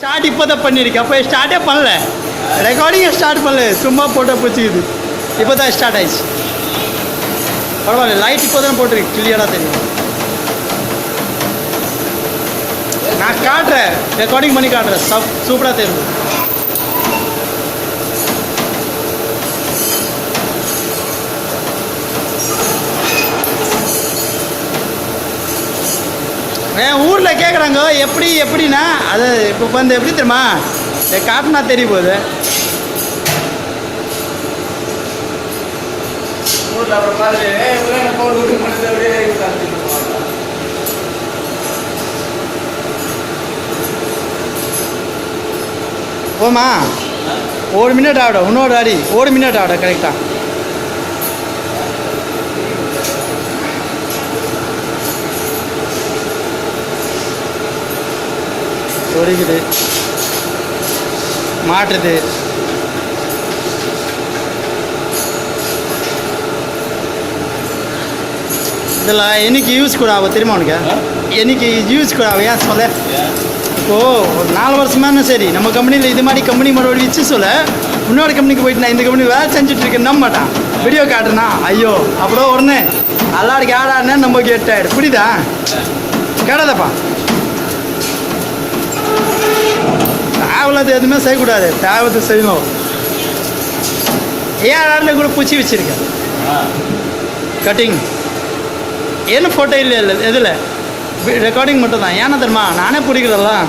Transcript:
Start இப்போ தான் பண்ணியிருக்கேன். அப்போ ஸ்டார்ட்டே பண்ணல, ரெக்கார்டிங்கை ஸ்டார்ட் பண்ணல, சும்மா போட்டால் பிடிச்சிக்குது. இப்போ தான் ஸ்டார்ட் ஆயிடுச்சு. பரவாயில்ல, லைட் இப்போ தான் போட்டிருக்கு, கிளியராக தெரியும். நான் காட்டுறேன், ரெக்கார்டிங் பண்ணி காட்டுறேன், சூப்பராக தெரியும். என் ஊரில் கேட்குறாங்க எப்படின்னா, அது இப்போ வந்து எப்படி தெரியுமா, காட்டினா தெரிய போகுது. போமா 1 மினிட் ஆகிடும், இன்னொரு அடி 1 மினிட் ஆகிடும் கரெக்டாக. ஒரிக்குது, மாட்டுது. இதில் என்னைக்கு யூஸ் கூட ஆகும் தெரியுமா உனக்கு? என்னைக்கு யூஸ் கூட ஆகும், ஏன் சொல்ல? இப்போது ஒரு 4 வருஷமானு சரி, நம்ம கம்பெனியில் இது மாதிரி கம்பெனி மறுபடியும் வச்சு சொல்ல, இன்னொரு கம்பெனிக்கு போயிட்டு நான் இந்த கம்பெனி வேலை செஞ்சுட்ருக்கேன் நம்ப மாட்டான். வீடியோ காட்டுனா ஐயோ அப்படியே உடனே எல்லாருக்கு ஆடாடுனா நம்ம கேட்டாயிடு. புரியுதா? கேடாதப்பா, தேவையில்லாத எதுவுமே செய்யக்கூடாது, தேவையத்தை செய்யணும். ஏன் ஆடில் கூட பூச்சி வச்சுருக்கேன். கட்டிங் என்ன ஃபோட்டோ இல்லை எதில் ரெக்கார்டிங் மட்டும் தான். ஏன்னா தெரியுமா, நானே பிடிக்கிறதெல்லாம்